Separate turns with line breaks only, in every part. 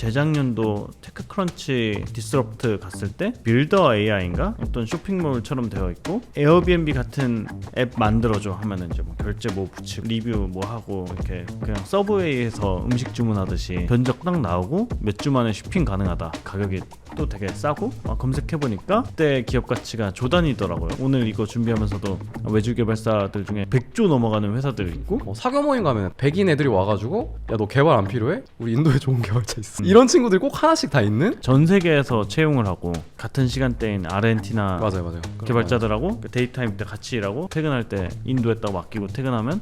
재작년도 테크크런치 디스럽트 갔을 때 빌더 AI인가 어떤 쇼핑몰처럼 되어 있고 에어비앤비 같은 앱 만들어줘 하면은 이제 뭐 결제 뭐 붙이고 리뷰 뭐 하고 이렇게 그냥 서브웨이에서 음식 주문하듯이 견적 딱 나오고 몇 주 만에 쇼핑 가능하다. 가격이 또 되게 싸고 검색해보니까 그때 기업 가치가 조단위더라고요. 오늘 이거 준비하면서도 외주 개발사들 중에 100조 넘어가는 회사들 있고
사교 모임 가면 백인 애들이 와가지고 야 너 개발 안 필요해? 우리 인도에 좋은 개발자 있어. 이런 친구들이 꼭 하나씩 다 있는?
전 세계에서 채용을 하고 같은 시간대인 아르헨티나
맞아요.
개발자들하고 데이타임 때 같이 일하고 퇴근할 때 인도에다 맡기고 퇴근하면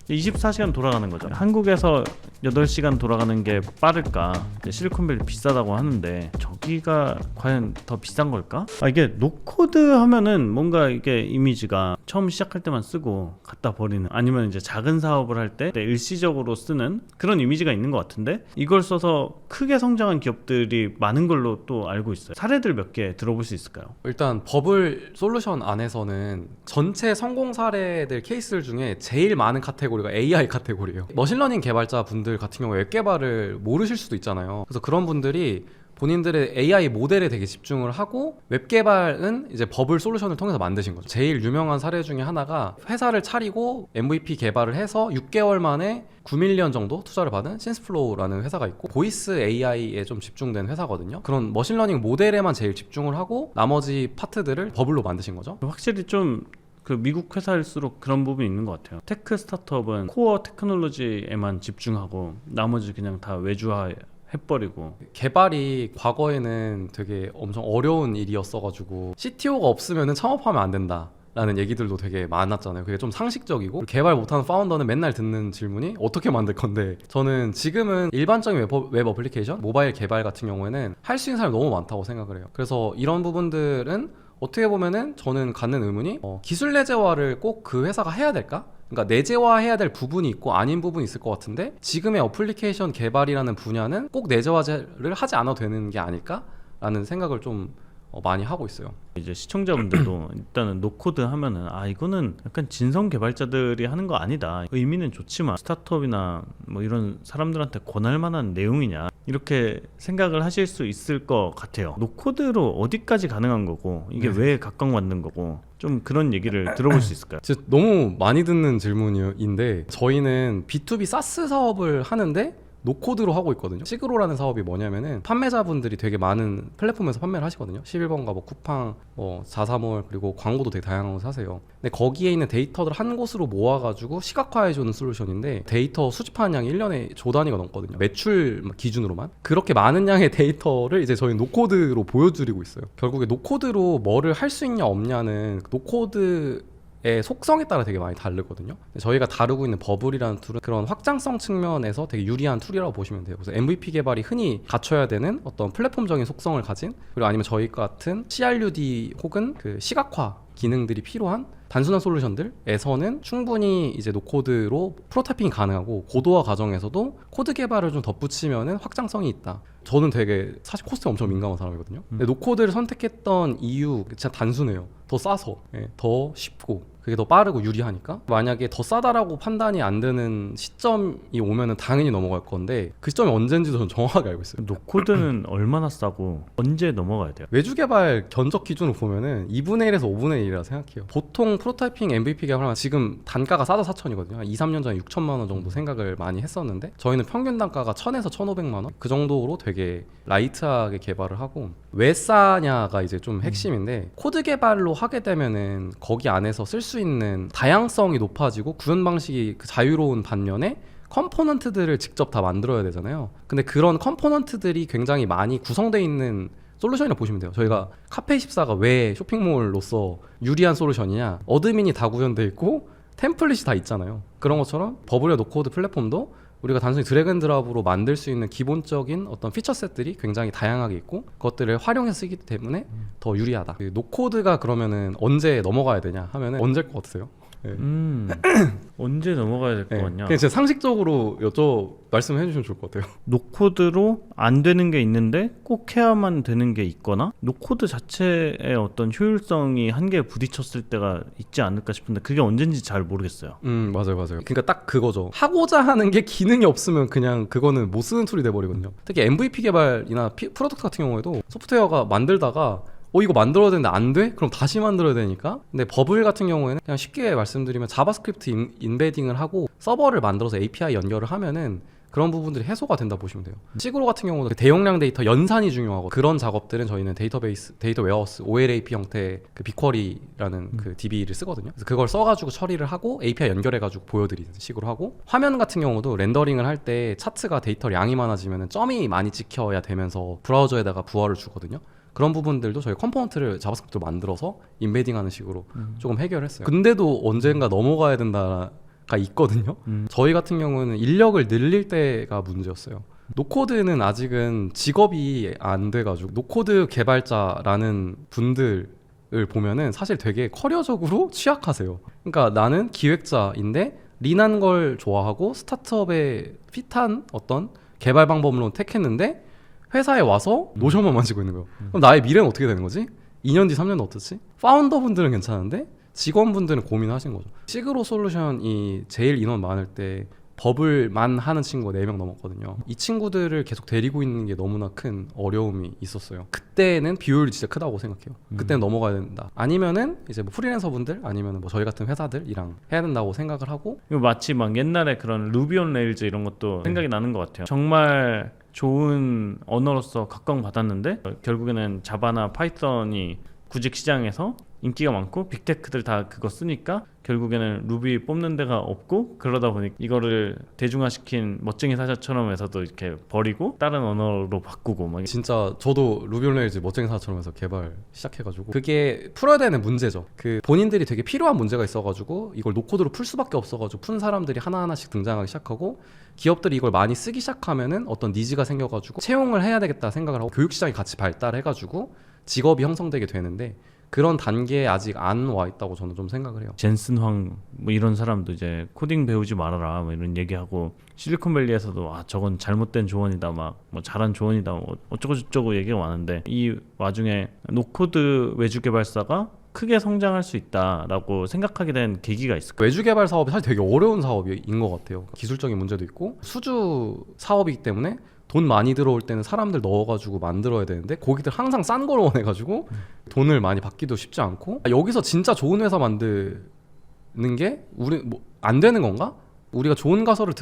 24시간 돌아가는 거죠. 한국에서 8시간 돌아가는 게 빠를까? 실리콘밸리 비싸다고 하는데 저기가 과연 더 비싼 걸까? 이게 노코드 하면은 뭔가 이게 이미지가 처음 시작할 때만 쓰고 갖다 버리는, 아니면 이제 작은 사업을 할 때 일시적으로 쓰는 그런 이미지가 있는 것 같은데, 이걸 써서 크게 성장한 기업들이 많은 걸로 또 알고 있어요. 사례들 몇 개 들어볼 수 있을까요?
일단 버블 솔루션 안에서는 전체 성공 사례들 케이스들 중에 제일 많은 카테고리가 AI 카테고리예요. 머신러닝 개발자 분들 같은 경우에 웹 개발을 모르실 수도 있잖아요. 그래서 그런 분들이 본인들의 AI 모델에 되게 집중을 하고 웹 개발은 이제 버블 솔루션을 통해서 만드신 거죠. 제일 유명한 사례 중에 하나가 회사를 차리고 MVP 개발을 해서 6개월 만에 9밀리언 정도 투자를 받은 신스플로우라는 회사가 있고, 보이스 AI에 좀 집중된 회사거든요. 그런 머신러닝 모델에만 제일 집중을 하고 나머지 파트들을 버블로 만드신 거죠.
확실히 좀 그 미국 회사일수록 그런 부분이 있는 것 같아요. 테크 스타트업은 코어 테크놀로지에만 집중하고 나머지 그냥 다 외주화 해버리고.
개발이 과거에는 되게 엄청 어려운 일이었어가지고 CTO가 없으면 창업하면 안 된다 라는 얘기들도 되게 많았잖아요. 그게 좀 상식적이고, 개발 못하는 파운더는 맨날 듣는 질문이 어떻게 만들 건데, 저는 지금은 일반적인 웹 어플리케이션, 모바일 개발 같은 경우에는 할 수 있는 사람이 너무 많다고 생각을 해요. 그래서 이런 부분들은 어떻게 보면은 저는 갖는 의문이 기술 내재화를 꼭 그 회사가 해야 될까? 그러니까 내재화해야 될 부분이 있고 아닌 부분이 있을 것 같은데, 지금의 어플리케이션 개발이라는 분야는 꼭 내재화를 하지 않아도 되는 게 아닐까라는 생각을 좀 많이 하고 있어요.
이제 시청자분들도 일단은 노코드 하면은 이거는 약간 진성 개발자들이 하는 거 아니다, 의미는 좋지만 스타트업이나 뭐 이런 사람들한테 권할 만한 내용이냐, 이렇게 생각을 하실 수 있을 것 같아요. 노코드로 어디까지 가능한 거고 이게 왜 각광 받는 거고, 좀 그런 얘기를 들어볼 수 있을까요?
진짜 너무 많이 듣는 질문인데, 저희는 B2B 사스 사업을 하는데 노코드로 하고 있거든요. 시그로라는 사업이 뭐냐면은 판매자분들이 되게 많은 플랫폼에서 판매를 하시거든요. 11번가 뭐 쿠팡, 뭐 자사몰, 그리고 광고도 되게 다양한 곳 하세요. 근데 거기에 있는 데이터를 한 곳으로 모아가지고 시각화해주는 솔루션인데, 데이터 수집하는 양이 1년에 조 단위가 넘거든요. 매출 기준으로만. 그렇게 많은 양의 데이터를 이제 저희 노코드로 보여드리고 있어요. 결국에 노코드로 뭐를 할 수 있냐 없냐는 노코드 의 속성에 따라 되게 많이 다르거든요. 저희가 다루고 있는 버블이라는 툴은 그런 확장성 측면에서 되게 유리한 툴이라고 보시면 돼요. 그래서 MVP 개발이 흔히 갖춰야 되는 어떤 플랫폼적인 속성을 가진, 그리고 아니면 저희 같은 CRUD 혹은 그 시각화 기능들이 필요한 단순한 솔루션들에서는 충분히 이제 노코드로 프로타이핑이 가능하고, 고도화 과정에서도 코드 개발을 좀 덧붙이면은 확장성이 있다. 저는 되게 사실 코스트에 엄청 민감한 사람이거든요. 근데 노코드를 선택했던 이유 진짜 단순해요. 더 싸서, 더 쉽고, 그게 더 빠르고 유리하니까. 만약에 더 싸다라고 판단이 안 되는 시점이 오면은 당연히 넘어갈 건데, 그 시점이 언제인지도 저는 정확하게 알고 있어요.
노코드는 얼마나 싸고 언제 넘어가야 돼요?
외주 개발 견적 기준으로 보면은 2분의 1에서 5분의 1이라 생각해요. 보통 프로타이핑 MVP 개발하면 지금 단가가 싸다 4천이거든요. 2, 3년 전에 6천만 원 정도 생각을 많이 했었는데, 저희는 평균 단가가 1,000에서 1,500만 원 그 정도로 되게 라이트하게 개발을 하고, 왜 싸냐가 이제 좀 핵심인데, 코드 개발로 하게 되면은 거기 안에서 쓸 수 있는 다양성이 높아지고 구현 방식이 자유로운 반면에 컴포넌트들을 직접 다 만들어야 되잖아요. 근데 그런 컴포넌트들이 굉장히 많이 구성되어 있는 솔루션이라고 보시면 돼요. 저희가 카페24가 왜 쇼핑몰로서 유리한 솔루션이냐, 어드민이 다 구현되어 있고 템플릿이 다 있잖아요. 그런 것처럼 버블의 노코드 플랫폼도 우리가 단순히 드래그 앤 드랍으로 만들 수 있는 기본적인 어떤 피처셋들이 굉장히 다양하게 있고, 그것들을 활용해서 쓰기 때문에 더 유리하다. 노코드가 그러면은 언제 넘어가야 되냐 하면은 언제일 것 같으세요? 네.
언제 넘어가야 될 것
네.
같냐?
그냥 진짜 상식적으로 말씀해 주시면 좋을 것 같아요.
노코드로 안 되는 게 있는데 꼭 해야만 되는 게 있거나 노코드 자체의 어떤 효율성이 한계에 부딪혔을 때가 있지 않을까 싶은데 그게 언젠지 잘 모르겠어요.
맞아요. 그러니까 딱 그거죠. 하고자 하는 게 기능이 없으면 그냥 그거는 못 쓰는 툴이 돼버리거든요. 특히 MVP 개발이나 프로덕트 같은 경우에도 소프트웨어가 만들다가 이거 만들어야 되는데 안 돼? 그럼 다시 만들어야 되니까. 근데 버블 같은 경우에는 그냥 쉽게 말씀드리면 자바스크립트 인베딩을 하고 서버를 만들어서 API 연결을 하면은 그런 부분들이 해소가 된다 보시면 돼요. 시그로 같은 경우도 대용량 데이터 연산이 중요하고 그런 작업들은 저희는 데이터 웨어하우스 OLAP 형태의 그 빅쿼리라는 그 DB를 쓰거든요. 그래서 그걸 써가지고 처리를 하고 API 연결해가지고 보여드리는 식으로 하고, 화면 같은 경우도 렌더링을 할 때 차트가 데이터 양이 많아지면 점이 많이 찍혀야 되면서 브라우저에다가 부하를 주거든요. 그런 부분들도 저희 컴포넌트를 자바스크립트로 만들어서 인베딩하는 식으로 조금 해결했어요. 근데도 언젠가 넘어가야 된다가 있거든요. 저희 같은 경우는 인력을 늘릴 때가 문제였어요. 노코드는 아직은 직업이 안 돼가지고 노코드 개발자라는 분들을 보면은 사실 되게 커리어적으로 취약하세요. 그러니까 나는 기획자인데 린한 걸 좋아하고 스타트업에 핏한 어떤 개발 방법으로 택했는데 회사에 와서 노션만 만지고 있는 거예요. 그럼 나의 미래는 어떻게 되는 거지? 2년 뒤, 3년 어떻지? 파운더 분들은 괜찮은데 직원분들은 고민하신 거죠. 시그로 솔루션이 제일 인원 많을 때 버블만 하는 친구가 4명 넘었거든요. 이 친구들을 계속 데리고 있는 게 너무나 큰 어려움이 있었어요. 그때는 비효율이 진짜 크다고 생각해요. 그때는 넘어가야 된다. 아니면은 이제 뭐 프리랜서 분들 아니면은 뭐 저희 같은 회사들이랑 해야 된다고 생각을 하고.
이거 마치 막 옛날에 그런 루비 온 레일즈 이런 것도 생각이 나는 것 같아요. 정말 좋은 언어로서 각광받았는데 결국에는 자바나 파이썬이 구직 시장에서 인기가 많고 빅테크들 다 그거 쓰니까 결국에는 루비 뽑는 데가 없고, 그러다 보니 이거를 대중화시킨 멋쟁이 사자처럼 해서도 이렇게 버리고 다른 언어로 바꾸고 막.
진짜 저도 루비 온 레일즈 멋쟁이 사자처럼 해서 개발 시작해가지고 그게 풀어야 되는 문제죠. 그 본인들이 되게 필요한 문제가 있어가지고 이걸 노코드로 풀 수밖에 없어가지고 푼 사람들이 하나하나씩 등장하기 시작하고, 기업들이 이걸 많이 쓰기 시작하면은 어떤 니즈가 생겨가지고 채용을 해야 되겠다 생각을 하고 교육시장이 같이 발달해가지고 직업이 형성되게 되는데, 그런 단계에 아직 안 와 있다고 저는 좀 생각을 해요.
젠슨 황 뭐 이런 사람도 이제 코딩 배우지 말아라 뭐 이런 얘기하고, 실리콘밸리에서도 저건 잘못된 조언이다 막 뭐 잘한 조언이다 뭐 어쩌고 저쩌고 얘기가 많은데, 이 와중에 노코드 외주 개발사가 크게 성장할 수 있다라고 생각하게 된 계기가 있을까요?
외주 개발 사업이 사실 되게 어려운 사업인 것 같아요. 기술적인 문제도 있고 수주 사업이기 때문에 돈 많이 들어올 때는 사람들 넣어가지고 만들어야 되는데 고객들 항상 싼 걸 원해가지고 돈을 많이 받기도 쉽지 않고, 여기서 진짜 좋은 회사 만드는 게 우리 뭐 안 되는 건가? 우리가 좋은 가설을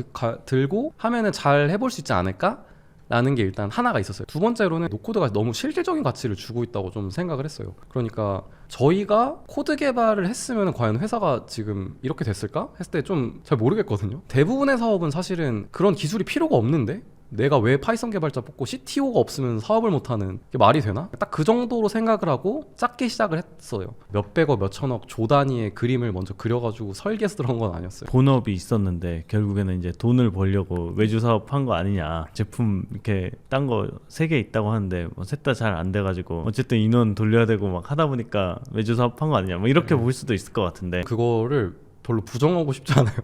들고 하면은 잘 해볼 수 있지 않을까? 라는 게 일단 하나가 있었어요. 두 번째로는 노코드가 너무 실질적인 가치를 주고 있다고 좀 생각을 했어요. 그러니까 저희가 코드 개발을 했으면 과연 회사가 지금 이렇게 됐을까? 했을 때 좀 잘 모르겠거든요. 대부분의 사업은 사실은 그런 기술이 필요가 없는데 내가 왜 파이썬 개발자 뽑고 CTO가 없으면 사업을 못하는 게 말이 되나? 딱 그 정도로 생각을 하고 작게 시작을 했어요. 몇백억 몇천억 조 단위의 그림을 먼저 그려가지고 설계해서 들어간 건 아니었어요.
본업이 있었는데 결국에는 이제 돈을 벌려고 외주 사업 한 거 아니냐, 제품 이렇게 딴 거 3개 있다고 하는데 뭐 셋 다 잘 안 돼가지고 어쨌든 인원 돌려야 되고 막 하다 보니까 외주 사업 한 거 아니냐 뭐 이렇게 볼 수도 있을 것 같은데,
그거를 별로 부정하고 싶지 않아요.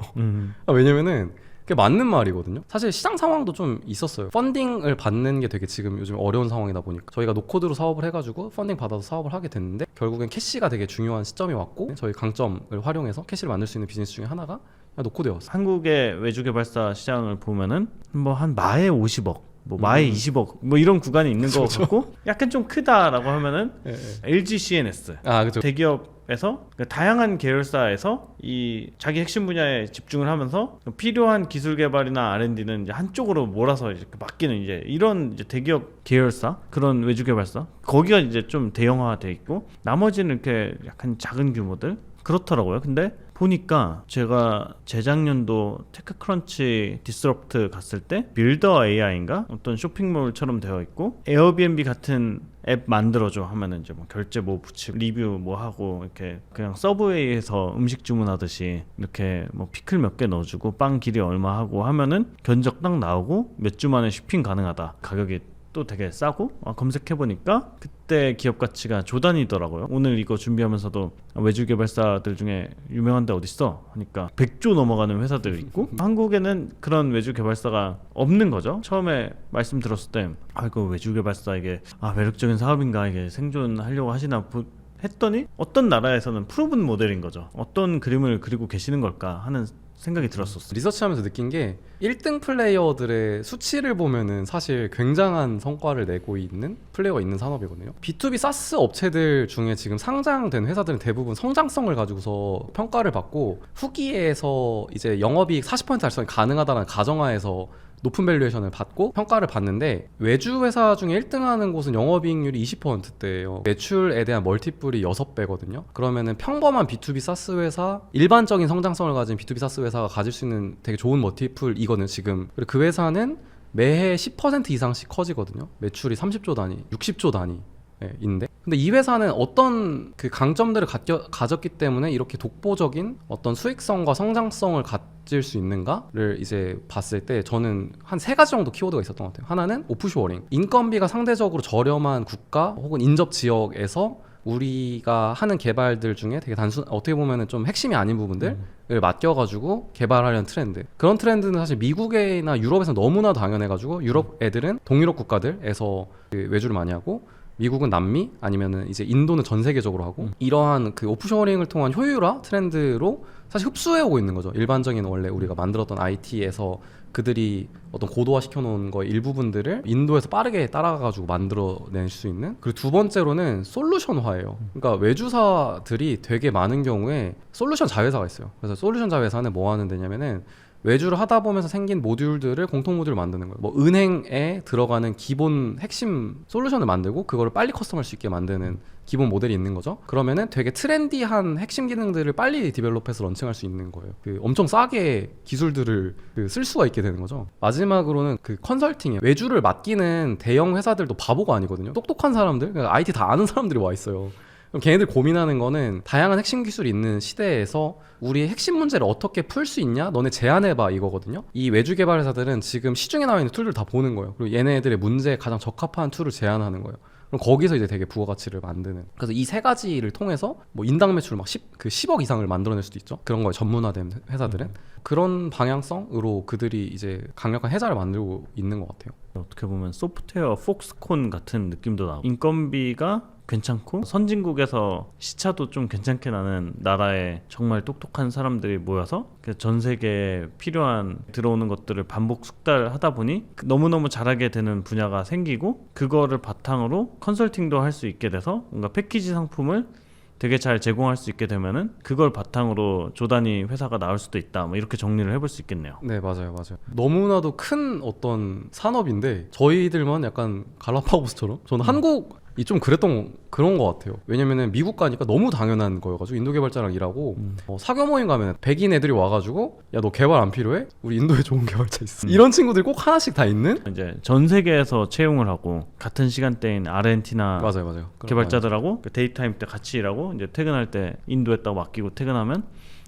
왜냐면은 그게 맞는 말이거든요. 사실 시장 상황도 좀 있었어요. 펀딩을 받는 게 되게 지금 요즘 어려운 상황이다 보니까 저희가 노코드로 사업을 해가지고 펀딩 받아서 사업을 하게 됐는데, 결국엔 캐시가 되게 중요한 시점이 왔고 저희 강점을 활용해서 캐시를 만들 수 있는 비즈니스 중에 하나가 노코드였어요.
한국의 외주 개발사 시장을 보면은 뭐 한 마에 50억 뭐 마에 20억 뭐 이런 구간이 있는 거 같고, 약간 좀 크다라고 하면은 LG CNS
그렇죠.
대기업에서 다양한 계열사에서 이 자기 핵심 분야에 집중을 하면서 필요한 기술 개발이나 R&D는 이제 한쪽으로 몰아서 이렇게 맡기는 이제 이런 이제 대기업 계열사, 그런 외주 개발사, 거기가 이제 좀 대형화돼 있고 나머지는 이렇게 약간 작은 규모들 그렇더라고요. 근데 보니까 제가 재작년도 테크크런치 디스럽트 갔을 때 빌더 AI인가 어떤 쇼핑몰처럼 되어 있고, 에어비앤비 같은 앱 만들어줘 하면은 이제 뭐 결제 뭐 붙이고 리뷰 뭐 하고 이렇게 그냥 서브웨이에서 음식 주문하듯이 이렇게 뭐 피클 몇 개 넣어주고 빵 길이 얼마 하고 하면은 견적 딱 나오고 몇 주 만에 쇼핑 가능하다, 가격이 또 되게 싸고 검색해보니까 그때 기업 가치가 조단위더라고요. 오늘 이거 준비하면서도 외주 개발사들 중에 유명한 데 어딨어? 하니까 100조 넘어가는 회사들 있고 한국에는 그런 외주 개발사가 없는 거죠. 처음에 말씀 들었을 때 이거 외주 개발사 이게 매력적인 사업인가, 이게 생존하려고 하시나 했더니 어떤 나라에서는 프로븐 모델인 거죠. 어떤 그림을 그리고 계시는 걸까 하는 생각이 들었었어요.
리서치하면서 느낀 게 1등 플레이어들의 수치를 보면은 사실 굉장한 성과를 내고 있는 플레이어가 있는 산업이거든요. B2B 사스 업체들 중에 지금 상장된 회사들은 대부분 성장성을 가지고서 평가를 받고 후기에서 이제 영업이익 40% 달성이 가능하다는 가정하에서 높은 밸류에이션을 받고 평가를 받는데, 외주 회사 중에 1등하는 곳은 영업이익률이 20%대예요. 매출에 대한 멀티플이 6배거든요. 그러면은 평범한 B2B 사스 회사, 일반적인 성장성을 가진 B2B 사스 회사가 가질 수 있는 되게 좋은 멀티플이거든요 지금. 그리고 그 회사는 매해 10% 이상씩 커지거든요. 매출이 30조 단위, 60조 단위 인데, 근데 이 회사는 어떤 그 강점들을 가졌기 때문에 이렇게 독보적인 어떤 수익성과 성장성을 가질 수 있는가를 이제 봤을 때 저는 한 3가지 정도 키워드가 있었던 것 같아요. 하나는 오프쇼어링, 인건비가 상대적으로 저렴한 국가 혹은 인접 지역에서 우리가 하는 개발들 중에 되게 어떻게 보면은 좀 핵심이 아닌 부분들을 맡겨가지고 개발하려는 트렌드. 그런 트렌드는 사실 미국이나 유럽에서 너무나 당연해가지고 유럽 애들은 동유럽 국가들에서 그 외주를 많이 하고, 미국은 남미, 아니면은 이제 인도는 전 세계적으로 하고, 이러한 그 오프쇼어링을 통한 효율화 트렌드로 사실 흡수해 오고 있는 거죠. 일반적인 원래 우리가 만들었던 IT에서 그들이 어떤 고도화 시켜놓은 거의 일부분들을 인도에서 빠르게 따라가가지고 만들어낼 수 있는. 그리고 두 번째로는 솔루션화예요. 그러니까 외주사들이 되게 많은 경우에 솔루션 자회사가 있어요. 그래서 솔루션 자회사는 뭐 하는 데냐면은 외주를 하다 보면서 생긴 모듈들을 공통 모듈을 만드는 거예요. 뭐 은행에 들어가는 기본 핵심 솔루션을 만들고 그거를 빨리 커스텀할 수 있게 만드는 기본 모델이 있는 거죠. 그러면은 되게 트렌디한 핵심 기능들을 빨리 디벨롭해서 런칭할 수 있는 거예요. 그 엄청 싸게 기술들을 쓸 수가 있게 되는 거죠. 마지막으로는 그 컨설팅이에요. 외주를 맡기는 대형 회사들도 바보가 아니거든요. 똑똑한 사람들, 그러니까 IT 다 아는 사람들이 와 있어요. 그럼 걔네들 고민하는 거는 다양한 핵심 기술이 있는 시대에서 우리의 핵심 문제를 어떻게 풀 수 있냐? 너네 제안해봐 이거거든요. 이 외주 개발 회사들은 지금 시중에 나와 있는 툴들 다 보는 거예요. 그리고 얘네들의 문제에 가장 적합한 툴을 제안하는 거예요. 그럼 거기서 이제 되게 부가가치를 만드는. 그래서 이 3가지를 통해서 뭐 인당 매출 막 10억 이상을 만들어낼 수도 있죠. 그런 거에 전문화된 회사들은. 그런 방향성으로 그들이 이제 강력한 해자를 만들고 있는 것 같아요.
어떻게 보면 소프트웨어 폭스콘 같은 느낌도 나고, 인건비가 괜찮고 선진국에서 시차도 좀 괜찮게 나는 나라에 정말 똑똑한 사람들이 모여서 전 세계에 필요한 들어오는 것들을 반복 숙달하다 보니 너무너무 잘하게 되는 분야가 생기고, 그거를 바탕으로 컨설팅도 할 수 있게 돼서 뭔가 패키지 상품을 되게 잘 제공할 수 있게 되면은 그걸 바탕으로 조단위 회사가 나올 수도 있다, 뭐 이렇게 정리를 해볼 수 있겠네요.
네, 맞아요. 너무나도 큰 어떤 산업인데 저희들만 약간 갈라파고스처럼, 저는 한국이 좀 그런 것 같아요. 왜냐면은 미국 가니까 너무 당연한 거여가지고, 인도 개발자랑 일하고 사교 모임 가면 백인 애들이 와가지고 야, 너 개발 안 필요해? 우리 인도에 좋은 개발자 있어. 이런 친구들이 꼭 하나씩 다 있는.
이제 전 세계에서 채용을 하고 같은 시간대인 아르헨티나
맞아요.
개발자들하고 데이타임 때 같이 일하고, 이제 퇴근할 때 인도에다가 맡기고 퇴근하면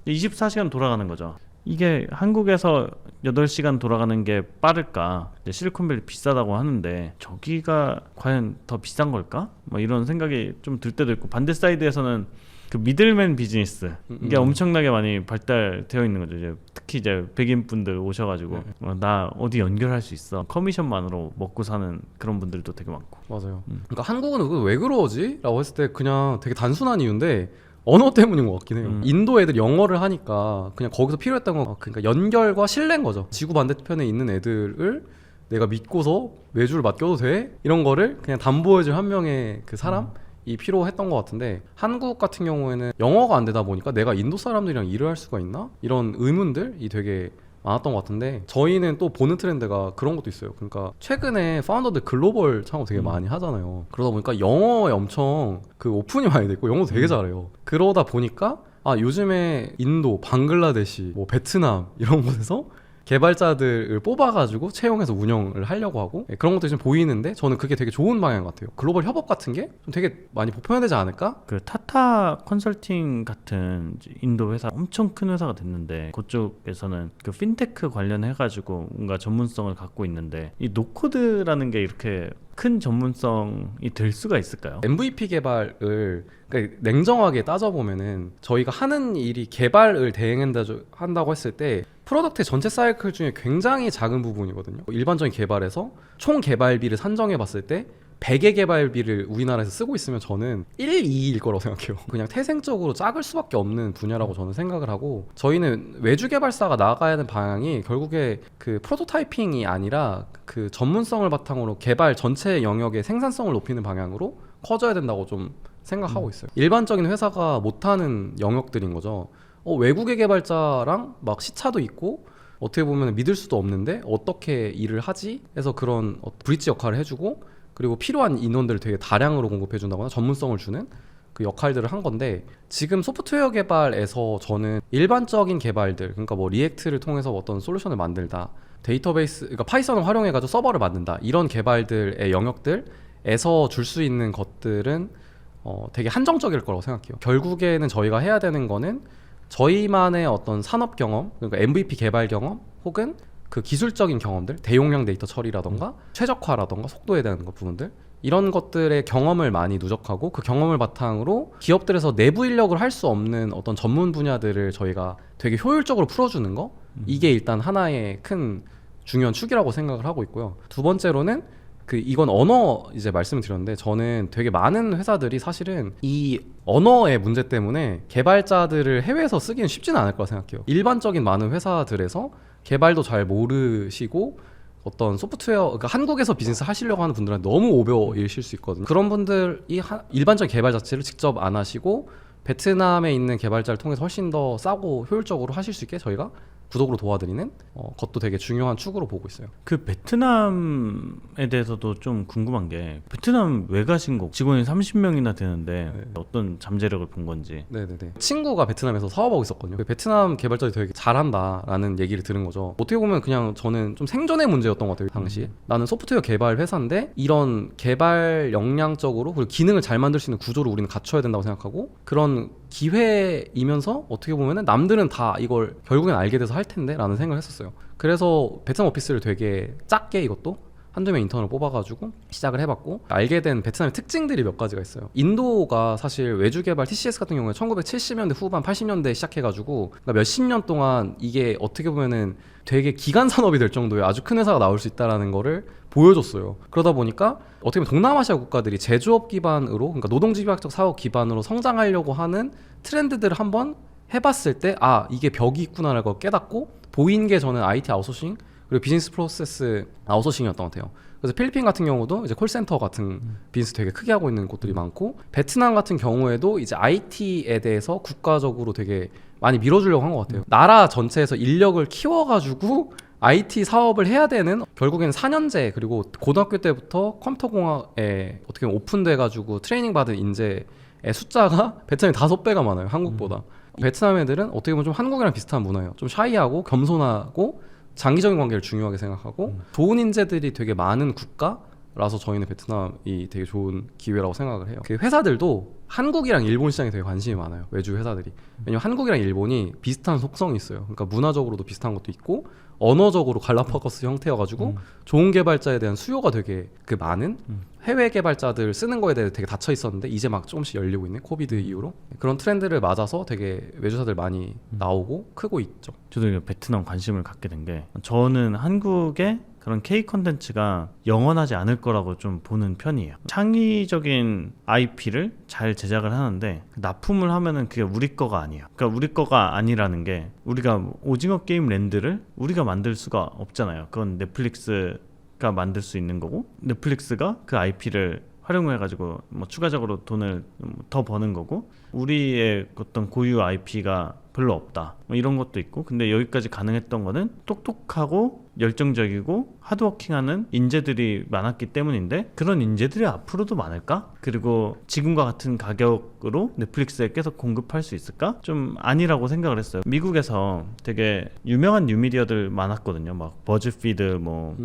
24시간 돌아가는 거죠. 이게 한국에서 8시간 돌아가는 게 빠를까? 실리콘밸리 비싸다고 하는데 저기가 과연 더 비싼 걸까? 뭐 이런 생각이 좀 들 때도 있고, 반대 사이드에서는 그 미들맨 비즈니스 이게 엄청나게 많이 발달되어 있는 거죠. 이제 특히 이제 백인 분들 오셔가지고 나 어디 연결할 수 있어, 커미션만으로 먹고 사는 그런 분들도 되게 많고.
맞아요. 그러니까 한국은 왜 그러지? 라고 했을 때 그냥 되게 단순한 이유인데 언어 때문인 것 같긴 해요. 인도 애들 영어를 하니까 그냥 거기서 필요했던 건 그러니까 연결과 신뢰인 거죠. 지구 반대편에 있는 애들을 내가 믿고서 외주를 맡겨도 돼? 이런 거를 그냥 담보해줄 한 명의 그 사람이 필요했던 것 같은데, 한국 같은 경우에는 영어가 안 되다 보니까 내가 인도 사람들이랑 일을 할 수가 있나? 이런 의문들이 되게 많았던 것 같은데, 저희는 또 보는 트렌드가 그런 것도 있어요. 그러니까 최근에 파운더들 글로벌 창업 되게 많이 하잖아요. 그러다 보니까 영어에 엄청 그 오픈이 많이 됐고 영어도 되게 잘해요. 그러다 보니까 요즘에 인도, 방글라데시, 뭐 베트남 이런 곳에서 개발자들을 뽑아가지고 채용해서 운영을 하려고 하고 그런 것들이 좀 보이는데 저는 그게 되게 좋은 방향 같아요. 글로벌 협업 같은 게 좀 되게 많이 보편화되지 않을까?
그 타타 컨설팅 같은 이제 인도 회사 엄청 큰 회사가 됐는데 그쪽에서는 그 핀테크 관련해가지고 뭔가 전문성을 갖고 있는데 이 노코드라는 게 이렇게 큰 전문성이 될 수가 있을까요?
MVP 개발을 그러니까 냉정하게 따져보면은 저희가 하는 일이 개발을 대행한다고 했을 때 프로덕트의 전체 사이클 중에 굉장히 작은 부분이거든요. 일반적인 개발에서 총 개발비를 산정해 봤을 때 100의 개발비를 우리나라에서 쓰고 있으면 저는 1, 2일 거라고 생각해요. 그냥 태생적으로 작을 수밖에 없는 분야라고 저는 생각을 하고 저희는 외주 개발사가 나아가야 하는 방향이 결국에 그 프로토타이핑이 아니라 그 전문성을 바탕으로 개발 전체 영역의 생산성을 높이는 방향으로 커져야 된다고 좀 생각하고 있어요. 일반적인 회사가 못하는 영역들인 거죠. 외국의 개발자랑 막 시차도 있고 어떻게 보면 믿을 수도 없는데 어떻게 일을 하지? 해서 그런 브릿지 역할을 해주고 그리고 필요한 인원들을 되게 다량으로 공급해 준다거나 전문성을 주는 그 역할들을 한 건데 지금 소프트웨어 개발에서 저는 일반적인 개발들 그러니까 뭐 리액트를 통해서 어떤 솔루션을 만들다 데이터베이스 그러니까 파이썬을 활용해 가지고 서버를 만든다 이런 개발들의 영역들에서 줄 수 있는 것들은 되게 한정적일 거라고 생각해요. 결국에는 저희가 해야 되는 거는 저희만의 어떤 산업 경험 그러니까 MVP 개발 경험 혹은 그 기술적인 경험들 대용량 데이터 처리라던가 최적화라던가 속도에 대한 부분들 이런 것들의 경험을 많이 누적하고 그 경험을 바탕으로 기업들에서 내부 인력을 할 수 없는 어떤 전문 분야들을 저희가 되게 효율적으로 풀어주는 거 이게 일단 하나의 큰 중요한 축이라고 생각을 하고 있고요. 두 번째로는 이건 언어 이제 말씀을 드렸는데 저는 되게 많은 회사들이 사실은 이 언어의 문제 때문에 개발자들을 해외에서 쓰기는 쉽지는 않을 거라 생각해요. 일반적인 많은 회사들에서 개발도 잘 모르시고 어떤 소프트웨어 그러니까 한국에서 비즈니스 하시려고 하는 분들한테 너무 오버일실 수 있거든요. 그런 분들이 일반적인 개발 자체를 직접 안 하시고 베트남에 있는 개발자를 통해서 훨씬 더 싸고 효율적으로 하실 수 있게 저희가 구독으로 도와드리는 것도 되게 중요한 축으로 보고 있어요.
그 베트남에 대해서도 좀 궁금한 게 베트남 왜 가신 거 직원이 30명이나 되는데
네.
어떤 잠재력을 본 건지.
네네네. 친구가 베트남에서 사업하고 있었거든요. 베트남 개발자들이 되게 잘한다라는 얘기를 들은 거죠. 어떻게 보면 그냥 저는 좀 생존의 문제였던 것 같아요. 당시에 나는 소프트웨어 개발 회사인데 이런 개발 역량적으로 그리고 기능을 잘 만들 수 있는 구조를 우리는 갖춰야 된다고 생각하고 그런 기회이면서 어떻게 보면은 남들은 다 이걸 결국엔 알게 돼서 할 텐데 라는 생각을 했었어요. 그래서 베트남 오피스를 되게 작게 이것도 한두 명 인턴을 뽑아가지고 시작을 해봤고 알게 된 베트남의 특징들이 몇 가지가 있어요. 인도가 사실 외주 개발 TCS 같은 경우에 1970년대 후반 80년대에 시작해가지고 그러니까 몇십 년 동안 이게 어떻게 보면은 되게 기간 산업이 될 정도의 아주 큰 회사가 나올 수 있다라는 거를 보여줬어요. 그러다 보니까 어떻게 보면 동남아시아 국가들이 제조업 기반으로 그러니까 노동집약적 사업 기반으로 성장하려고 하는 트렌드들을 한번 해봤을 때 이게 벽이 있구나라는 걸 깨닫고 보인 게 저는 IT 아웃소싱 그리고 비즈니스 프로세스 아웃소싱이었던 것 같아요. 그래서 필리핀 같은 경우도 이제 콜센터 같은 비즈니스 되게 크게 하고 있는 곳들이 많고 베트남 같은 경우에도 이제 IT에 대해서 국가적으로 되게 많이 밀어주려고 한 것 같아요. 나라 전체에서 인력을 키워가지고 IT 사업을 해야 되는 결국에는 4년제 그리고 고등학교 때부터 컴퓨터공학에 어떻게 보면 오픈돼가지고 트레이닝 받은 인재의 숫자가 베트남이 5배가 많아요. 한국보다. 베트남 애들은 어떻게 보면 좀 한국이랑 비슷한 문화예요. 좀 샤이하고 겸손하고 장기적인 관계를 중요하게 생각하고 좋은 인재들이 되게 많은 국가라서 저희는 베트남이 되게 좋은 기회라고 생각을 해요. 그 회사들도 한국이랑 일본 시장에 되게 관심이 많아요. 외주 회사들이. 왜냐면 한국이랑 일본이 비슷한 속성이 있어요. 그러니까 문화적으로도 비슷한 것도 있고 언어적으로 갈라파고스 형태여가지고 좋은 개발자에 대한 수요가 되게 많은 해외 개발자들 쓰는 거에 대해 되게 닫혀 있었는데 이제 막 조금씩 열리고 있는 코비드 이후로 그런 트렌드를 맞아서 되게 외주사들 많이 나오고 크고 있죠.
저도 이거 베트남 관심을 갖게 된 게 저는 한국의 그런 K 컨텐츠가 영원하지 않을 거라고 좀 보는 편이에요. 창의적인 IP를 잘 제작을 하는데 납품을 하면은 그게 우리 거가 아니에요. 그러니까 우리 거가 아니라는 게 우리가 오징어 게임 랜드를 우리가 만들 수가 없잖아요. 그건 넷플릭스가 만들 수 있는 거고 넷플릭스가 그 IP를 활용해가지고 뭐 추가적으로 돈을 더 버는 거고 우리의 어떤 고유 IP가 별로 없다 뭐 이런 것도 있고 근데 여기까지 가능했던 거는 똑똑하고 열정적이고 하드워킹하는 인재들이 많았기 때문인데 그런 인재들이 앞으로도 많을까? 그리고 지금과 같은 가격으로 넷플릭스에 계속 공급할 수 있을까? 좀 아니라고 생각을 했어요. 미국에서 되게 유명한 뉴미디어들 많았거든요. 막 버즈피드, 뭐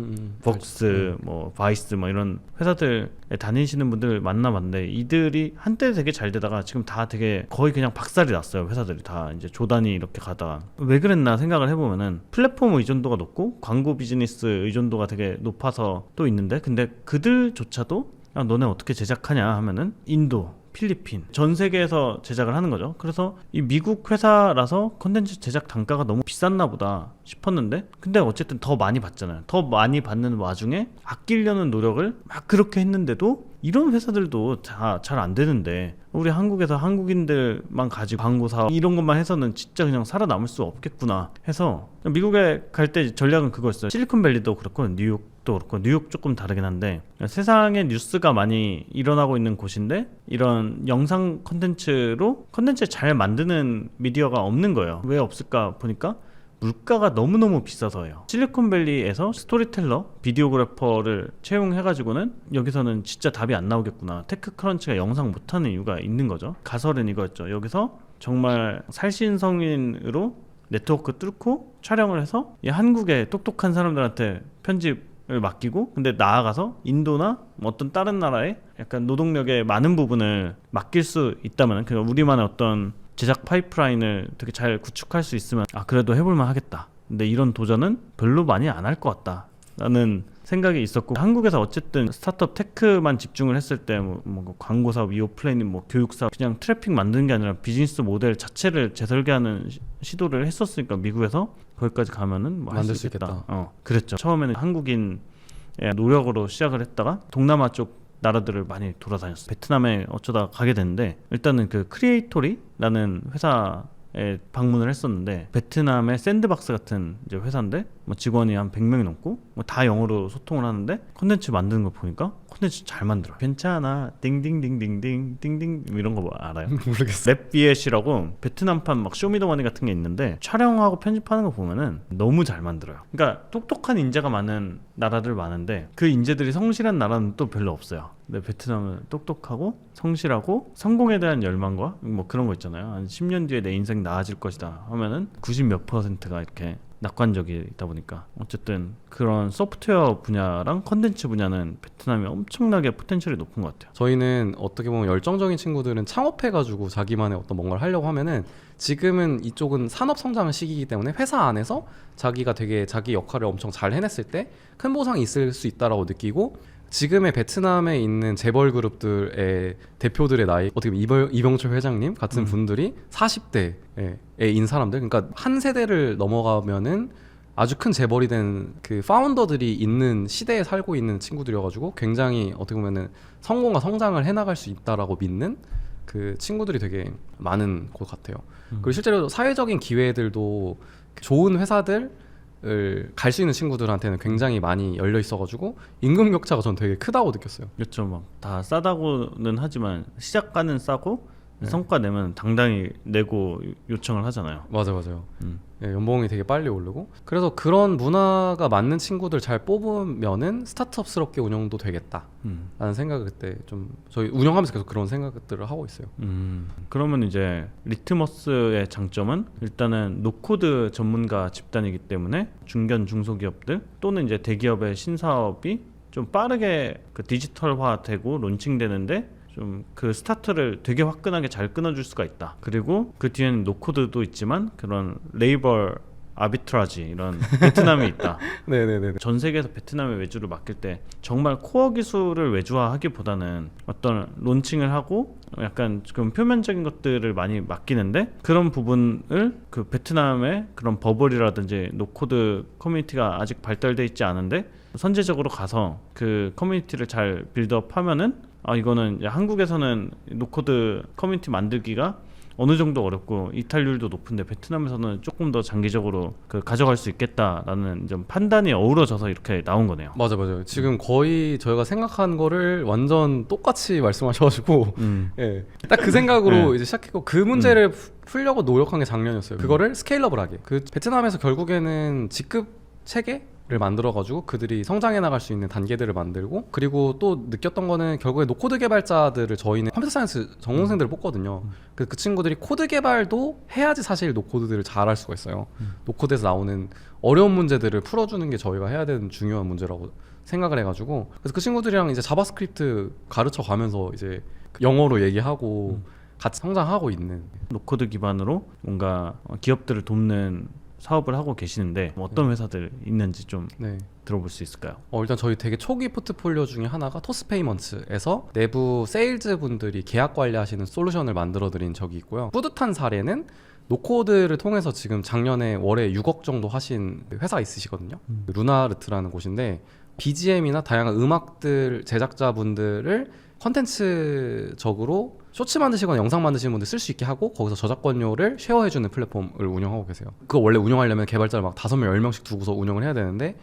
폭스, 뭐 바이스, 뭐 이런 회사들에 다니시는 분들 만나봤는데 이들이 한때 되게 잘 되다가 지금 다 되게 거의 그냥 박살이 났어요. 회사들이 다 이제 조단이 이렇게 가다가 왜 그랬나 생각을 해보면은 플랫폼 의존도가 높고 광고 비즈니스 의존도가 되게 높아서 또 있는데 근데 그들조차도 야, 너네 어떻게 제작하냐 하면은 인도, 필리핀 전 세계에서 제작을 하는 거죠. 그래서 이 미국 회사라서 컨텐츠 제작 단가가 너무 비쌌나 보다 싶었는데 근데 어쨌든 더 많이 받잖아요. 더 많이 받는 와중에 아끼려는 노력을 막 그렇게 했는데도 이런 회사들도 잘 안 되는데 우리 한국에서 한국인들만 가지고 광고 사업 이런 것만 해서는 진짜 그냥 살아남을 수 없겠구나 해서 미국에 갈 때 전략은 그거였어요. 실리콘밸리도 그렇고 뉴욕도 그렇고 뉴욕 조금 다르긴 한데 세상에 뉴스가 많이 일어나고 있는 곳인데 이런 영상 컨텐츠로 컨텐츠 잘 만드는 미디어가 없는 거예요. 왜 없을까 보니까 물가가 너무너무 비싸서예요. 실리콘밸리에서 스토리텔러, 비디오그래퍼를 채용해가지고는 여기서는 진짜 답이 안 나오겠구나. 테크크런치가 영상 못하는 이유가 있는 거죠. 가설은 이거였죠. 여기서 정말 살신성인으로 네트워크 뚫고 촬영을 해서 이 한국의 똑똑한 사람들한테 편집을 맡기고 근데 나아가서 인도나 어떤 다른 나라에 약간 노동력의 많은 부분을 맡길 수 있다면 그러니까 우리만의 어떤 제작 파이프라인을 되게 잘 구축할 수 있으면 아 그래도 해볼만 하겠다. 근데 이런 도전은 별로 많이 안 할 것 같다 라는 생각이 있었고 한국에서 어쨌든 스타트업 테크만 집중을 했을 때 뭐 광고 사업, 이오 플래닝, 뭐 교육 사업 그냥 트래픽 만드는 게 아니라 비즈니스 모델 자체를 재설계하는 시도를 했었으니까 미국에서 거기까지 가면은 뭐
만들 수 있겠다.
그랬죠. 처음에는 한국인의 노력으로 시작을 했다가 동남아 쪽 나라들을 많이 돌아다녔어요. 베트남에 어쩌다 가게 됐는데 일단은 그 크리에이토리라는 회사에 방문을 했었는데 베트남의 샌드박스 같은 이제 회사인데 뭐 직원이 한 100명이 넘고 뭐 다 영어로 소통을 하는데 컨텐츠 만드는 거 보니까 컨텐츠 잘 만들어요. 괜찮아 띵띵띵띵띵 띵띵 이런 거 뭐 알아요?
모르겠어요.
랩비엣이라고 베트남판 막 쇼미더머니 같은 게 있는데 촬영하고 편집하는 거 보면은 너무 잘 만들어요. 그러니까 똑똑한 인재가 많은 나라들 많은데 그 인재들이 성실한 나라는 또 별로 없어요. 근데 베트남은 똑똑하고 성실하고 성공에 대한 열망과 뭐 그런 거 있잖아요. 한 10년 뒤에 내 인생 나아질 것이다 하면은 90 몇 %가 이렇게 낙관적이다 보니까 어쨌든 그런 소프트웨어 분야랑 컨텐츠 분야는 베트남이 엄청나게 포텐셜이 높은 것 같아요.
저희는 어떻게 보면 열정적인 친구들은 창업해가지고 자기만의 어떤 뭔가를 하려고 하면은 지금은 이쪽은 산업 성장 시기이기 때문에 회사 안에서 자기가 되게 자기 역할을 엄청 잘 해냈을 때 큰 보상이 있을 수 있다라고 느끼고 지금의 베트남에 있는 재벌 그룹들의 대표들의 나이 어떻게 보면 이병철 회장님 같은 분들이 40대인 사람들 그러니까 한 세대를 넘어가면은 아주 큰 재벌이 된 그 파운더들이 있는 시대에 살고 있는 친구들이어가지고 굉장히 어떻게 보면은 성공과 성장을 해나갈 수 있다라고 믿는 그 친구들이 되게 많은 곳 같아요. 그리고 실제로 사회적인 기회들도 좋은 회사들 갈 수 있는 친구들한테는 굉장히 많이 열려 있어가지고 임금 격차가 전 되게 크다고 느꼈어요.
그렇죠. 막 다 싸다고는 하지만 시작가는 싸고
네.
성과 내면 당당히 내고 요청을 하잖아요.
맞아요. 네, 연봉이 되게 빨리 오르고 그래서 그런 문화가 맞는 친구들 잘 뽑으면은 스타트업스럽게 운영도 되겠다 라는 생각을 그때 좀 저희 운영하면서 계속 그런 생각들을 하고 있어요.
그러면 이제 리트머스의 장점은 일단은 노코드 전문가 집단이기 때문에 중견 중소기업들 또는 이제 대기업의 신사업이 좀 빠르게 그 디지털화되고 론칭되는데 좀 그 스타트를 되게 화끈하게 잘 끊어줄 수가 있다. 그리고 그 뒤에는 노코드도 있지만 그런 레이버 아비트라지 이런 베트남이 있다.
네네네.
전 세계에서 베트남의 외주를 맡길 때 정말 코어 기술을 외주화하기보다는 어떤 론칭을 하고 약간 좀 표면적인 것들을 많이 맡기는데 그런 부분을 그 베트남의 그런 버블이라든지 노코드 커뮤니티가 아직 발달돼 있지 않은데 선제적으로 가서 그 커뮤니티를 잘 빌드업하면은 아 이거는 한국에서는 노코드 커뮤니티 만들기가 어느 정도 어렵고 이탈률도 높은데 베트남에서는 조금 더 장기적으로 그 가져갈 수 있겠다라는 좀 판단이 어우러져서 이렇게 나온 거네요.
맞아요. 지금 거의 저희가 생각한 거를 완전 똑같이 말씀하셔가지고 예, 딱 그 생각으로 이제 시작했고 그 문제를 풀려고 노력한 게 작년이었어요. 그거를 스케일업을 하게. 그 베트남에서 결국에는 직급 체계 만들어가지고 그들이 성장해 나갈 수 있는 단계들을 만들고, 그리고 또 느꼈던 거는 결국에 노코드 개발자들을 저희는 컴퓨터 사이언스 전공생들을 뽑거든요. 그 친구들이 코드 개발도 해야지 사실 노코드들을 잘할 수가 있어요. 노코드에서 나오는 어려운 문제들을 풀어주는 게 저희가 해야 되는 중요한 문제라고 생각을 해가지고, 그래서 그 친구들이랑 이제 자바스크립트 가르쳐 가면서 이제 영어로 얘기하고 같이 성장하고 있는.
노코드 기반으로 뭔가 기업들을 돕는 사업을 하고 계시는데 어떤 회사들 있는지 좀
네.
들어볼 수 있을까요?
일단 저희 되게 초기 포트폴리오 중에 하나가 토스페이먼츠에서 내부 세일즈 분들이 계약 관리하시는 솔루션을 만들어 드린 적이 있고요. 뿌듯한 사례는 노코드를 통해서 지금 작년에 월에 6억 정도 하신 회사가 있으시거든요. 루나르트라는 곳인데 BGM이나 다양한 음악들 제작자분들을 컨텐츠적으로 쇼츠 만드시거나 영상 만드시는 분들 쓸 수 있게 하고 거기서 저작권료를 쉐어해주는 플랫폼을 운영하고 계세요. 그거 원래 운영하려면 개발자를 막 5명, 10명씩 두고서 운영을 해야 되는데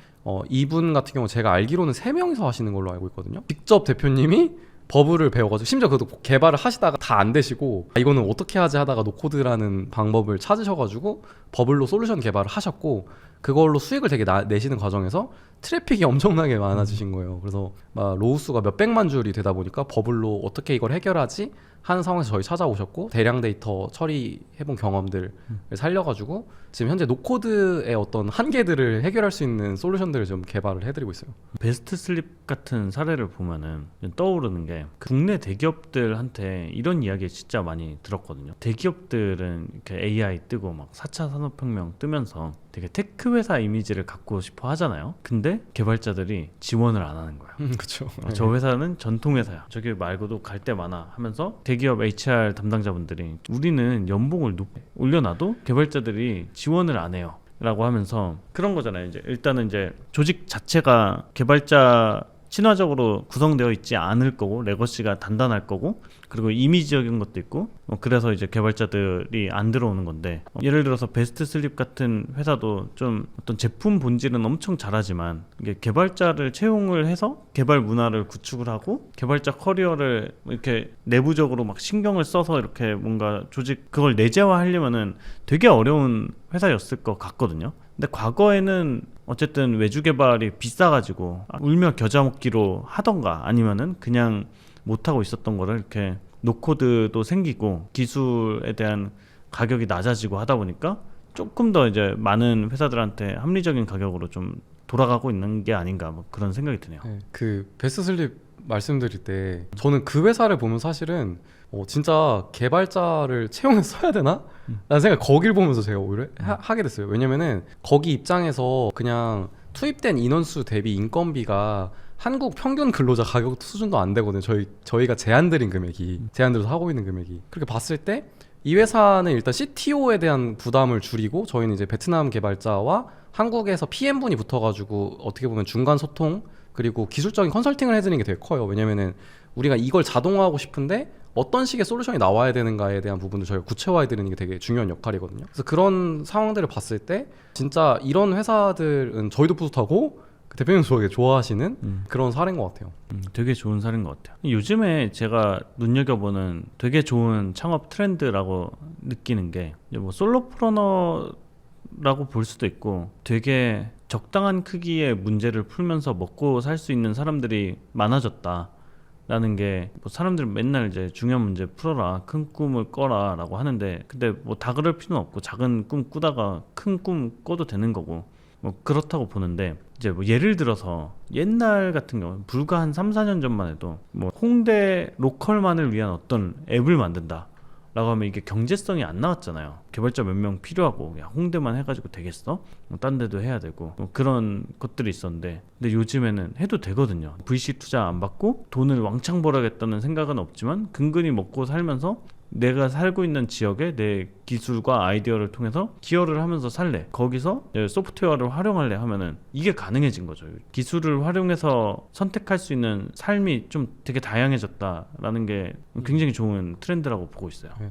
이분 같은 경우 제가 알기로는 3명이서 하시는 걸로 알고 있거든요. 직접 대표님이 버블을 배워가지고, 심지어 그것도 개발을 하시다가 다 안 되시고 이거는 어떻게 하지 하다가 노코드라는 방법을 찾으셔가지고 버블로 솔루션 개발을 하셨고, 그걸로 수익을 되게 내시는 과정에서 트래픽이 엄청나게 많아지신 거예요. 그래서 막 로우수가 몇백만 줄이 되다 보니까 버블로 어떻게 이걸 해결하지 하는 상황에서 저희 찾아오셨고, 대량 데이터 처리해본 경험들을 살려가지고 지금 현재 노코드의 어떤 한계들을 해결할 수 있는 솔루션들을 좀 개발을 해드리고 있어요.
베스트 슬립 같은 사례를 보면은 떠오르는 게 국내 대기업들한테 이런 이야기 진짜 많이 들었거든요. 대기업들은 이렇게 AI 뜨고 막 4차 산업혁명 뜨면서 되게 테크 회사 이미지를 갖고 싶어 하잖아요. 근데 개발자들이 지원을 안 하는 거야.
그렇죠.
저 회사는 전통 회사야. 저기 말고도 갈 데 많아 하면서 대기업 HR 담당자분들이 우리는 연봉을 올려놔도 개발자들이 지원을 안 해요 라고 하면서 그런 거잖아요. 이제 일단은 이제 조직 자체가 개발자 친화적으로 구성되어 있지 않을 거고, 레거시가 단단할 거고, 그리고 이미지적인 것도 있고, 그래서 이제 개발자들이 안 들어오는 건데, 예를 들어서 베스트 슬립 같은 회사도 좀 어떤 제품 본질은 엄청 잘하지만 이게 개발자를 채용을 해서 개발 문화를 구축을 하고 개발자 커리어를 이렇게 내부적으로 막 신경을 써서 이렇게 뭔가 조직 그걸 내재화하려면은 되게 어려운 회사였을 것 같거든요. 근데 과거에는 어쨌든 외주 개발이 비싸가지고 울며 겨자 먹기로 하던가 아니면은 그냥 못하고 있었던 거를 이렇게 노코드도 생기고 기술에 대한 가격이 낮아지고 하다 보니까 조금 더 이제 많은 회사들한테 합리적인 가격으로 좀 돌아가고 있는 게 아닌가 뭐 그런 생각이 드네요.
네, 그 베스트 슬립 말씀드릴 때 저는 그 회사를 보면 사실은 진짜 개발자를 채용해서 써야 되나? 라는 생각 거길 보면서 제가 오히려 하게 됐어요. 왜냐면은 거기 입장에서 그냥 투입된 인원수 대비 인건비가 한국 평균 근로자 가격 수준도 안 되거든요. 저희가 제안드린 금액이, 제안들어서 하고 있는 금액이. 그렇게 봤을 때 이 회사는 일단 CTO에 대한 부담을 줄이고, 저희는 이제 베트남 개발자와 한국에서 PM분이 붙어가지고 어떻게 보면 중간 소통 그리고 기술적인 컨설팅을 해주는 게 되게 커요. 왜냐면은 우리가 이걸 자동화하고 싶은데 어떤 식의 솔루션이 나와야 되는가에 대한 부분을 저희가 구체화해드리는 게 되게 중요한 역할이거든요. 그래서 그런 상황들을 봤을 때 진짜 이런 회사들은 저희도 뿌듯하고 대표님도 되게 좋아하시는 그런 사례인 것 같아요.
되게 좋은 사례인 것 같아요. 요즘에 제가 눈여겨보는 되게 좋은 창업 트렌드라고 느끼는 게 뭐 솔로프러너라고 볼 수도 있고, 되게 적당한 크기의 문제를 풀면서 먹고 살 수 있는 사람들이 많아졌다 라는 게, 뭐 사람들은 맨날 이제 중요한 문제 풀어라, 큰 꿈을 꿔라 라고 하는데, 근데 뭐 다 그럴 필요는 없고 작은 꿈 꾸다가 큰 꿈 꿔도 되는 거고, 뭐 그렇다고 보는데, 이제 뭐 예를 들어서 옛날 같은 경우 불과 한 3, 4년 전만 해도 뭐 홍대 로컬만을 위한 어떤 앱을 만든다 라고 하면 이게 경제성이 안 나왔잖아요. 개발자 몇 명 필요하고, 야 홍대만 해가지고 되겠어? 딴 데도 해야 되고, 뭐 그런 것들이 있었는데, 근데 요즘에는 해도 되거든요. VC 투자 안 받고 돈을 왕창 벌어야겠다는 생각은 없지만 근근히 먹고 살면서 내가 살고 있는 지역에 내 기술과 아이디어를 통해서 기여를 하면서 살래, 거기서 소프트웨어를 활용할래 하면은 이게 가능해진 거죠. 기술을 활용해서 선택할 수 있는 삶이 좀 되게 다양해졌다라는 게 굉장히 좋은 트렌드라고 보고 있어요.
네.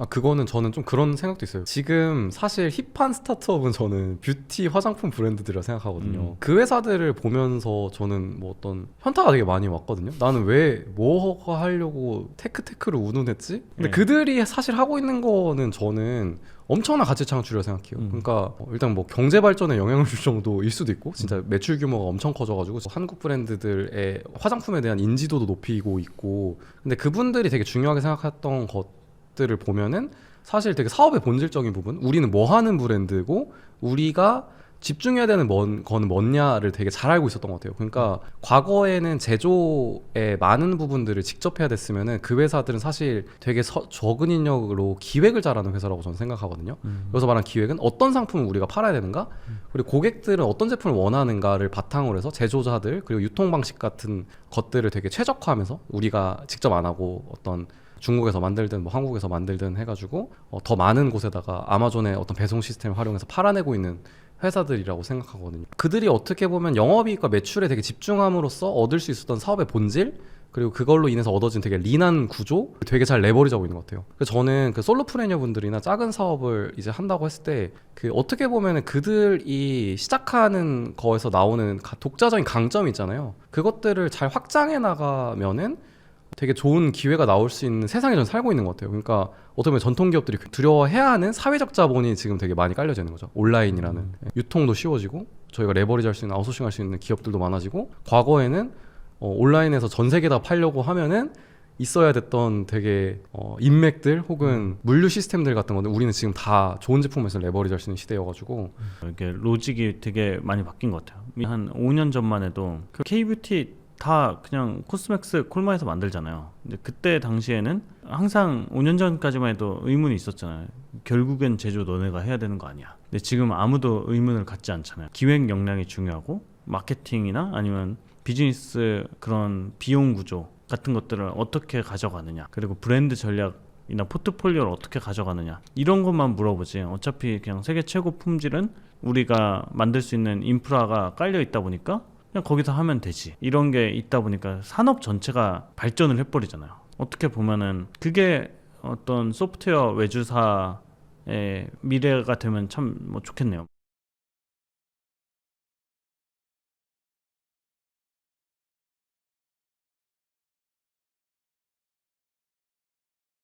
그거는 저는 좀 그런 생각도 있어요. 지금 사실 힙한 스타트업은 저는 뷰티 화장품 브랜드들이라 생각하거든요. 그 회사들을 보면서 저는 뭐 어떤 현타가 되게 많이 왔거든요. 나는 왜 뭐가 하려고 테크를 운운했지? 근데 그 그들이 사실 하고 있는 거는 저는 엄청난 가치 창출이라고 생각해요. 그러니까 일단 뭐 경제 발전에 영향을 줄 정도일 수도 있고 진짜 매출 규모가 엄청 커져가지고 한국 브랜드들의 화장품에 대한 인지도도 높이고 있고 근데 그분들이 되게 중요하게 생각했던 것들을 보면은 사실 되게 사업의 본질적인 부분 우리는 뭐 하는 브랜드고 우리가 집중해야 되는 거는 뭐냐를 되게 잘 알고 있었던 것 같아요. 그러니까 과거에는 제조의 많은 부분들을 직접 해야 됐으면은 그 회사들은 사실 되게 적은 인력으로 기획을 잘하는 회사라고 저는 생각하거든요. 여기서 말하는 기획은 어떤 상품을 우리가 팔아야 되는가, 그리고 고객들은 어떤 제품을 원하는가를 바탕으로 해서 제조자들 그리고 유통 방식 같은 것들을 되게 최적화하면서 우리가 직접 안 하고 어떤 중국에서 만들든 뭐 한국에서 만들든 해가지고 더 많은 곳에다가 아마존의 어떤 배송 시스템을 활용해서 팔아내고 있는 회사들이라고 생각하거든요. 그들이 어떻게 보면 영업이익과 매출에 되게 집중함으로써 얻을 수 있었던 사업의 본질 그리고 그걸로 인해서 얻어진 되게 린한 구조 되게 잘 레버리지하고 있는 것 같아요. 그래서 저는 그 솔로프레니어 분들이나 작은 사업을 이제 한다고 했을 때 그 어떻게 보면은 그들이 시작하는 거에서 나오는 독자적인 강점이 있잖아요. 그것들을 잘 확장해 나가면은 되게 좋은 기회가 나올 수 있는 세상에 전 살고 있는 것 같아요. 그러니까 어떻게 보면 전통 기업들이 두려워해야 하는 사회적 자본이 지금 되게 많이 깔려져 있는 거죠. 온라인이라는 유통도 쉬워지고 저희가 레버리지 할 수 있는 아웃소싱 할 수 있는 기업들도 많아지고 과거에는 온라인에서 전 세계 다 팔려고 하면은 있어야 됐던 되게 인맥들 혹은 물류 시스템들 같은 거는 우리는 지금 다 좋은 제품에서 레버리지 할 수 있는 시대여가지고
이렇게 로직이 되게 많이 바뀐 것 같아요. 한 5년 전만 해도 그 K뷰티 다 그냥 코스맥스 콜마에서 만들잖아요. 근데 그때 당시에는 항상 5년 전까지만 해도 의문이 있었잖아요. 결국엔 제조 너네가 해야 되는 거 아니야. 근데 지금 아무도 의문을 갖지 않잖아요. 기획 역량이 중요하고 마케팅이나 아니면 비즈니스 그런 비용 구조 같은 것들을 어떻게 가져가느냐, 그리고 브랜드 전략이나 포트폴리오를 어떻게 가져가느냐, 이런 것만 물어보지 어차피 그냥 세계 최고 품질은 우리가 만들 수 있는 인프라가 깔려 있다 보니까 그냥 거기서 하면 되지, 이런 게 있다 보니까 산업 전체가 발전을 해버리잖아요. 어떻게 보면은 그게 어떤 소프트웨어 외주사의 미래가 되면 참 뭐 좋겠네요.